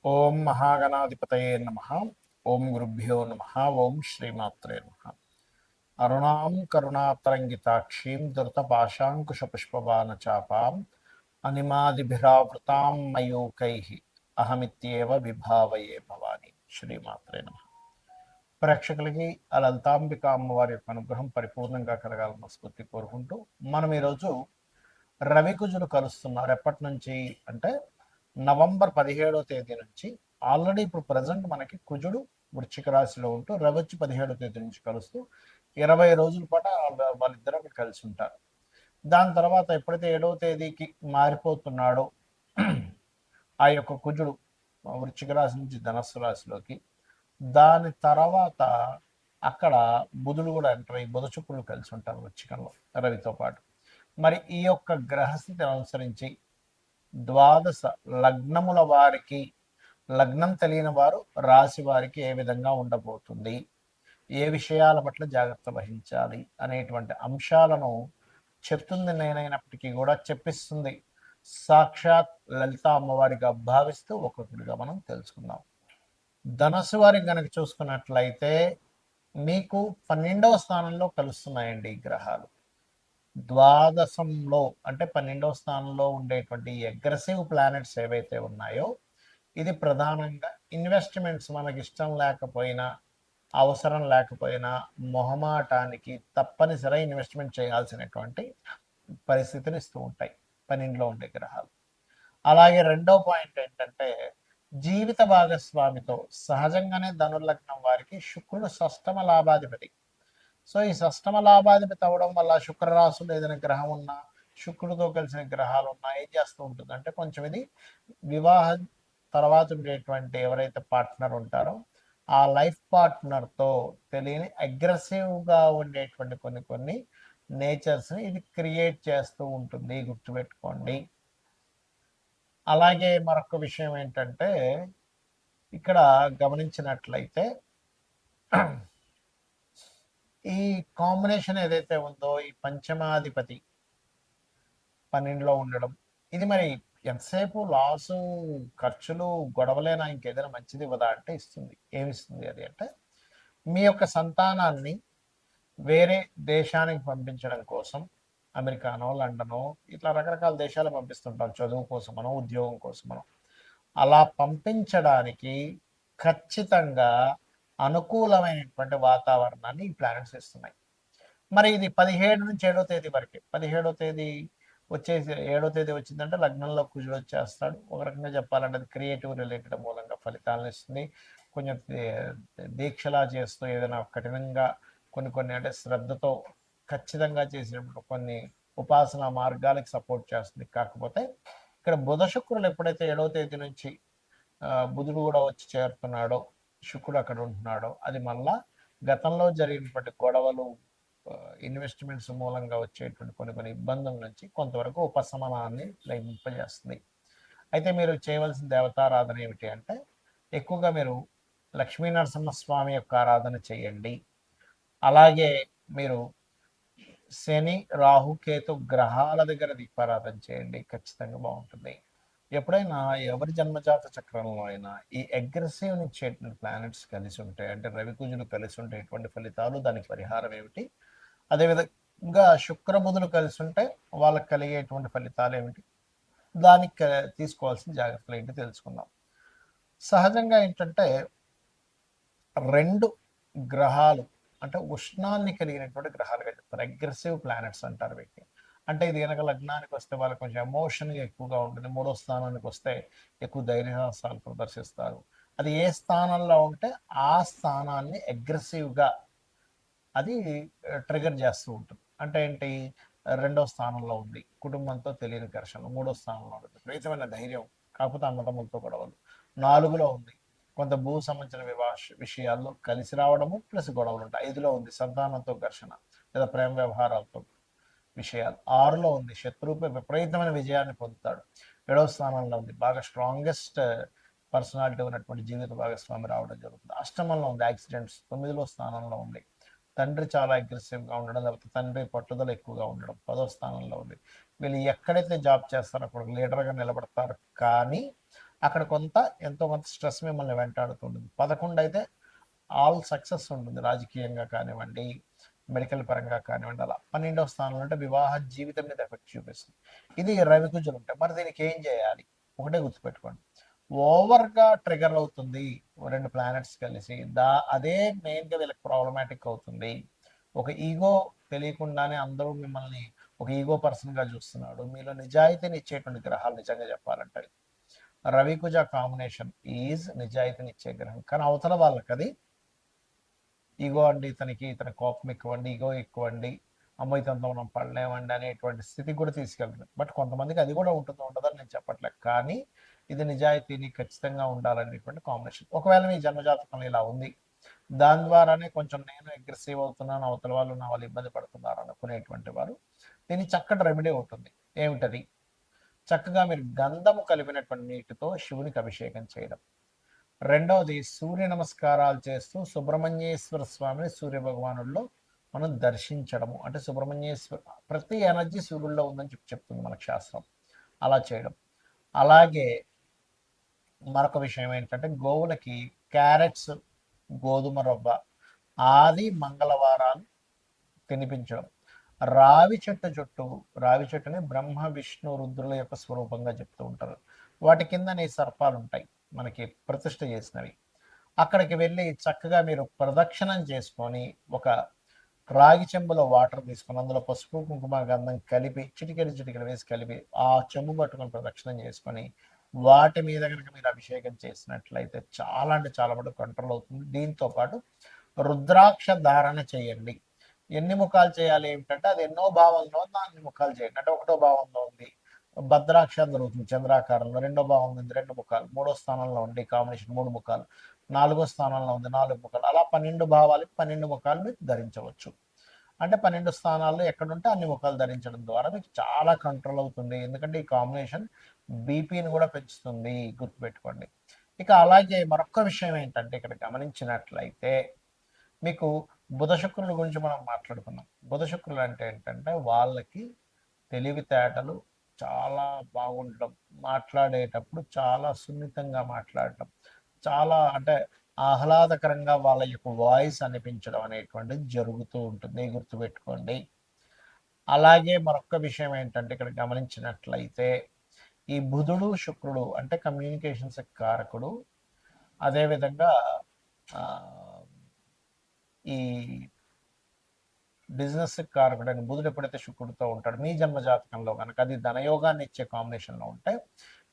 ఓం మహాగణాధిపతయే నమ. ఓం గురుభ్యో నమ. ఓం శ్రీమాత్రే నమ. అరుణాం కరుణాతరంగితాక్షీం ధృతపాశాంకుశపుష్పబాణచాపాం అనిమాదిభిరావృతాం మయూకై అహమిత్యేవ విభావయే భవాని. శ్రీమాత్రే నమ. ప్రేక్షకులకి ఆ లలితాంబిక అమ్మవారి యొక్క అనుగ్రహం పరిపూర్ణంగా కలగాలని స్ఫూర్తి కోరుకుంటూ మనం ఈరోజు రవికుజులు కలుస్తున్నారు. ఎప్పటి నుంచి అంటే నవంబర్ 17వ తేదీ నుంచి. ఆల్రెడీ ఇప్పుడు ప్రజెంట్ మనకి కుజుడు వృశ్చిక రాశిలో ఉంటూ రవి వచ్చి 17వ తేదీ నుంచి కలుస్తూ 20 రోజుల పాటు వాళ్ళిద్దరూ అక్కడ కలిసి ఉంటారు. దాని తర్వాత ఎప్పుడైతే 7వ తేదీకి మారిపోతున్నాడో ఆ యొక్క కుజుడు వృశ్చిక రాశి నుంచి ధనస్సు రాశిలోకి, దాని తర్వాత అక్కడ బుధుడు కూడా ఎంటర్ అయ్యి బుధ శుక్రులు కలిసి ఉంటారు వృశ్చికంలో రవితో పాటు. మరి ఈ యొక్క గ్రహస్థితిని అనుసరించి ద్వాదశ లగ్నముల వారికి, లగ్నం తెలియని వారు రాశి వారికి ఏ విధంగా ఉండబోతుంది, ఏ విషయాల పట్ల జాగ్రత్త వహించాలి అనేటువంటి అంశాలను చెప్తుంది నేనైనప్పటికీ కూడా చెప్పిస్తుంది సాక్షాత్ లలిత అమ్మవారిగా భావిస్తూ ఒక్కొక్కటిగా మనం తెలుసుకుందాం. ధనస్సు వారికి కనుక చూసుకున్నట్లయితే మీకు 12వ స్థానంలో కలుస్తున్నాయండి ఈ గ్రహాలు. ద్వాదశంలో అంటే 12వ స్థానంలో ఉండేటువంటి అగ్రెసివ్ ప్లానెట్స్ ఏవైతే ఉన్నాయో, ఇది ప్రధానంగా ఇన్వెస్ట్మెంట్స్ మనకి ఇష్టం లేకపోయినా, అవసరం లేకపోయినా, మొహమాటానికి తప్పనిసరి ఇన్వెస్ట్మెంట్ చేయాల్సినటువంటి పరిస్థితిని ఇస్తూ ఉంటాయి 12లో ఉండే గ్రహాలు. అలాగే రెండో పాయింట్ ఏంటంటే జీవిత భాగస్వామితో సహజంగానే ధనుర్లగ్నం వారికి శుక్రుడు షష్టమ లాభాధిపతి. సో ఈ షష్టమ లాభాధిపతి అవడం వల్ల శుక్రరాశులు ఏదైనా గ్రహం ఉన్నా, శుక్రుడితో కలిసిన గ్రహాలు ఉన్నా ఏం చేస్తూ ఉంటుంది అంటే కొంచెం ఇది వివాహం తర్వాత ఉండేటువంటి ఎవరైతే పార్ట్నర్ ఉంటారో ఆ లైఫ్ పార్ట్నర్తో తెలియని అగ్రెసివ్గా ఉండేటువంటి కొన్ని నేచర్స్ని ఇది క్రియేట్ చేస్తూ ఉంటుంది, గుర్తుపెట్టుకోండి. అలాగే మరొక విషయం ఏంటంటే ఇక్కడ గమనించినట్లయితే ఈ కాంబినేషన్ ఏదైతే ఉందో ఈ పంచమాధిపతి 12లో ఉండడం, ఇది మరి ఎంతసేపు లాసు, ఖర్చులు, గొడవలేనా, ఇంకేదైనా మంచిది ఇవ్వదా అంటే ఇస్తుంది. ఏమిస్తుంది అది అంటే మీ యొక్క సంతానాన్ని వేరే దేశానికి పంపించడం కోసం, అమెరికానో లండనో ఇట్లా రకరకాల దేశాలు పంపిస్తుంటాం చదువు కోసమనో ఉద్యోగం కోసమనో. అలా పంపించడానికి ఖచ్చితంగా అనుకూలమైనటువంటి వాతావరణాన్ని ఈ ప్లానెట్స్ ఇస్తున్నాయి. మరి ఇది 17 నుంచి 7వ తేదీ వరకే. 17వ తేదీ వచ్చేసి 7వ తేదీ వచ్చిందంటే లగ్నంలో కుజుడు వచ్చేస్తాడు. ఒక రకంగా చెప్పాలంటే అది క్రియేటివ్ రిలేటెడ్ మూలంగా ఫలితాలను ఇస్తుంది. కొంచెం దీక్షలా చేస్తూ ఏదైనా కఠినంగా కొన్ని అంటే శ్రద్ధతో ఖచ్చితంగా చేసినప్పుడు కొన్ని ఉపాసన మార్గాలకు సపోర్ట్ చేస్తుంది. కాకపోతే ఇక్కడ బుధ శుక్రులు ఎప్పుడైతే 7వ తేదీ నుంచి బుధుడు కూడా వచ్చి చేరుతున్నాడో, శుక్రుడు అక్కడ ఉంటున్నాడో, అది మళ్ళా గతంలో జరిగినటువంటి గొడవలు, ఇన్వెస్ట్మెంట్స్ మూలంగా వచ్చేటువంటి కొన్ని ఇబ్బందుల నుంచి కొంతవరకు ఉపశమనాన్ని లభింపజేస్తుంది. అయితే మీరు చేయవలసిన దేవతారాధన ఏమిటి అంటే ఎక్కువగా మీరు లక్ష్మీ నరసింహస్వామి యొక్క ఆరాధన చేయండి. అలాగే మీరు శని, రాహు, కేతు గ్రహాల దగ్గర దీపారాధన చేయండి, ఖచ్చితంగా బాగుంటుంది. ఎప్పుడైనా ఎవరి జన్మజాత చక్రంలో అయినా ఈ అగ్రెసివ్ ఇచ్చేటువంటి ప్లానెట్స్ కలిసి ఉంటాయి అంటే రవి కుజులు కలిసి ఉంటే ఎటువంటి ఫలితాలు, దానికి పరిహారం ఏమిటి, అదేవిధంగా శుక్రబుధులు కలిసి ఉంటే వాళ్ళకి కలిగేటువంటి ఫలితాలు ఏమిటి, దానికి తీసుకోవాల్సిన జాగ్రత్తలు ఏంటి తెలుసుకుందాం. సహజంగా ఏంటంటే రెండు గ్రహాలు అంటే ఉష్ణాన్ని కలిగినటువంటి గ్రహాలుగా చెప్తారు, అగ్రెసివ్ ప్లానెట్స్ అంటారు వీటిని. అంటే ఇది కనుక లగ్నానికి వస్తే వాళ్ళకి కొంచెం ఎమోషన్గా ఎక్కువగా ఉంటుంది, 3వ స్థానానికి వస్తే ఎక్కువ ధైర్యసాహసాలు ప్రదర్శిస్తారు. అది ఏ స్థానంలో ఉంటే ఆ స్థానాన్ని అగ్రెసివ్గా అది ట్రిగర్ చేస్తూ ఉంటుంది. అంటే ఏంటి, 2వ స్థానంలో ఉంది కుటుంబంతో తెలియని ఘర్షణలు, 3వ స్థానంలో ఉంటుంది విపరీతమైన ధైర్యం కాకపోతే అన్నదమ్ములతో గొడవలు, 4లో ఉంది కొంత భూ సంబంధించిన విషయాల్లో కలిసి రావడము ప్లస్ గొడవలు ఉంటాయి, 5లో ఉంది సంతానంతో ఘర్షణ లేదా ప్రేమ వ్యవహారాలతో విషయాలు, 6లో ఉంది శత్రువుపై విపరీతమైన విజయాన్ని పొందుతాడు, 7వ స్థానంలో ఉంది బాగా స్ట్రాంగెస్ట్ పర్సనాలిటీ ఉన్నటువంటి జీవిత భాగస్వామి రావడం జరుగుతుంది, అష్టమంలో ఉంది యాక్సిడెంట్స్, 9లో స్థానంలో ఉంది తండ్రి చాలా అగ్రెసివ్గా ఉండడం, లేకపోతే తండ్రి పట్టుదల ఎక్కువగా ఉండడం, 10వ స్థానంలో ఉంది. వీళ్ళు ఎక్కడైతే జాబ్ చేస్తారో అక్కడ లీడర్గా నిలబడతారు, కానీ అక్కడ ఎంతో కొంత స్ట్రెస్ మిమ్మల్ని వెంటాడుతుంటుంది. 11 అయితే ఆల్ సక్సెస్ ఉంటుంది, రాజకీయంగా కానివ్వండి, మెడికల్ పరంగా కానివ్వండి. అలా 12వ స్థానంలో అంటే వివాహ జీవితం మీద ఎఫెక్ట్ చూపిస్తుంది. ఇది రవికుజులు ఉంటాయి. మరి దీనికి ఏం చేయాలి? ఒకటే గుర్తుపెట్టుకోండి, ఓవర్గా ట్రిగర్ అవుతుంది 2 ప్లానెట్స్ కలిసి, అదే మెయిన్గా వీళ్ళకి ప్రాబ్లమాటిక్ అవుతుంది. ఒక ఈగో తెలియకుండానే అందరూ మిమ్మల్ని ఒక ఈగో పర్సన్గా చూస్తున్నాడు. మీలో నిజాయితీని ఇచ్చేటువంటి గ్రహాలు నిజంగా చెప్పాలంటే రవికుజ కాంబినేషన్ ఈజ్ నిజాయితీని ఇచ్చే గ్రహం. కానీ అవతల వాళ్ళకి అది ఈగో అండి, ఇతని కోపం ఎక్కువండి, ఈగో ఎక్కువండి, అమ్మ ఇతనితో మనం పడలేమండి అనేటువంటి స్థితికి కూడా తీసుకెళ్తుంది. బట్ కొంతమందికి అది కూడా ఉంటుందని నేను చెప్పట్లేదు. కానీ ఇది నిజాయితీని ఖచ్చితంగా ఉండాలనేటువంటి కాంబినేషన్. ఒకవేళ మీ జన్మజాతకంలో ఇలా ఉంది, దాని ద్వారానే కొంచెం నేను అగ్రెసివ్ అవుతున్నాను, అవతల వాళ్ళు నా వాళ్ళు ఇబ్బంది పడుతున్నారు అనుకునేటువంటి వారు దీనికి చక్కటి రెమెడీ ఉంటుంది. ఏమిటది? చక్కగా మీరు గంధము కలిపినటువంటి నీటితో శివునికి అభిషేకం చేయడం. రెండవది, సూర్య నమస్కారాలు చేస్తూ సుబ్రహ్మణ్యేశ్వర స్వామిని సూర్య భగవానుల్లో మనం దర్శించడము. అంటే సుబ్రహ్మణ్యేశ్వర ప్రతి ఎనర్జీ సూర్యుల్లో ఉందని చెప్తుంది మనకు శాస్త్రం. అలా చేయడం. అలాగే మరొక విషయం ఏంటంటే గోవులకి క్యారెట్స్, గోధుమ రవ్వ ఆది మంగళవారాలు తినిపించడం. రావి చెట్టుని బ్రహ్మ విష్ణు రుద్రుల యొక్క స్వరూపంగా చెప్తూ ఉంటారు. వాటి కింద సర్పాలు ఉంటాయి మనకి ప్రతిష్ఠ చేసినవి. అక్కడికి వెళ్ళి చక్కగా మీరు ప్రదక్షిణం చేసుకొని ఒక రాగి చెంబులో వాటర్ తీసుకొని అందులో పసుపు కుంకుమ గంధం కలిపి చిటికెడు వేసి కలిపి ఆ చెంబు పట్టుకొని ప్రదక్షిణం చేసుకొని వాటి మీద కనుక మీరు అభిషేకం చేసినట్లయితే చాలా అంటే చాలా మటుకు కంట్రోల్ అవుతుంది. దీంతో పాటు రుద్రాక్ష ధారణ చేయండి. ఎన్ని ముఖాలు చేయాలి ఏమిటంటే అది ఎన్నో భావంలో అన్ని ముఖాలు చేయండి. అంటే ఒకటో భావంలో ఉంది భద్రాక్ష జరుగుతుంది చంద్రాకారంలో, రెండో భావం ఉంది 2 ముఖాలు, మూడో స్థానంలో ఉంది కాంబినేషన్ 3 ముఖాలు, 4వ స్థానంలో ఉంది 4 ముఖాలు. అలా 12 భావాలకి 12 ముఖాలు మీరు ధరించవచ్చు. అంటే 12 స్థానాల్లో ఎక్కడుంటే అన్ని ముఖాలు ధరించడం ద్వారా మీకు చాలా కంట్రోల్ అవుతుంది. ఎందుకంటే ఈ కాంబినేషన్ బీపీని కూడా పెంచుతుంది, గుర్తుపెట్టుకోండి. ఇక అలాగే మరొక విషయం ఏంటంటే ఇక్కడ గమనించినట్లయితే మీకు బుధ శుక్రుల గురించి మనం మాట్లాడుకున్నాం. బుధ శుక్రులు అంటే ఏంటంటే వాళ్ళకి తెలివితేటలు చాలా బాగుండడం, మాట్లాడేటప్పుడు చాలా సున్నితంగా మాట్లాడటం, చాలా అంటే ఆహ్లాదకరంగా వాళ్ళ యొక్క వాయిస్ అనిపించడం అనేటువంటిది జరుగుతూ ఉంటుంది, గుర్తుపెట్టుకోండి. అలాగే మరొక విషయం ఏంటంటే ఇక్కడ గమనించినట్లయితే ఈ బుధుడు శుక్రుడు అంటే కమ్యూనికేషన్స్ కారకుడు. అదేవిధంగా ఈ బిజినెస్ కారకుడు అని బుధుడు ఎప్పుడైతే శుక్రుడితో ఉంటాడు మీ జన్మ జాతకంలో కనుక అది ధనయోగాన్ని ఇచ్చే కాంబినేషన్లో ఉంటే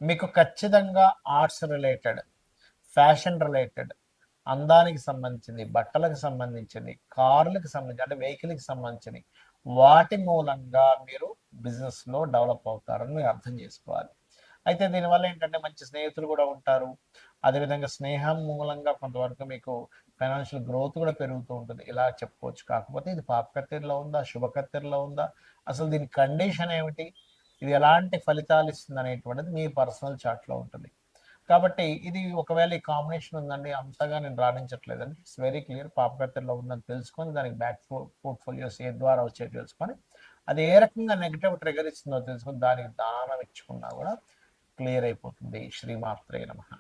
మీకు ఖచ్చితంగా ఆర్ట్స్ రిలేటెడ్, ఫ్యాషన్ రిలేటెడ్, అందానికి సంబంధించింది, బట్టలకు సంబంధించింది, కార్లకు సంబంధించి అంటే వెహికల్కి సంబంధించింది వాటి మూలంగా మీరు బిజినెస్లో డెవలప్ అవుతారని మీరు అర్థం చేసుకోవాలి. అయితే దీనివల్ల ఏంటంటే మంచి స్నేహితులు కూడా ఉంటారు. అదేవిధంగా స్నేహం మూలంగా కొంతవరకు మీకు ఫైనాన్షియల్ గ్రోత్ కూడా పెరుగుతూ ఉంటుంది, ఇలా చెప్పుకోవచ్చు. కాకపోతే ఇది పాపకత్తెరలో ఉందా, శుభకత్తెరలో ఉందా, అసలు దీని కండిషన్ ఏమిటి, ఇది ఎలాంటి ఫలితాలు ఇస్తుంది అనేటువంటిది మీ పర్సనల్ చార్ట్లో ఉంటుంది. కాబట్టి ఇది ఒకవేళ ఈ కాంబినేషన్ ఉందండి అంతగా నేను రాణించట్లేదండి, ఇట్స్ వెరీ క్లియర్. పాపకత్తెరలో ఉందని తెలుసుకొని దానికి బ్యాక్ పోర్ట్ఫోలియోస్ ఏ ద్వారా వచ్చే తెలుసుకొని అది ఏ రకంగా నెగిటివ్ ట్రిగర్ ఇస్తుందో తెలుసుకొని దానికి దానం ఇచ్చుకున్నా కూడా క్లియర్ అయిపోతుంది. శ్రీమాత్రే నమః.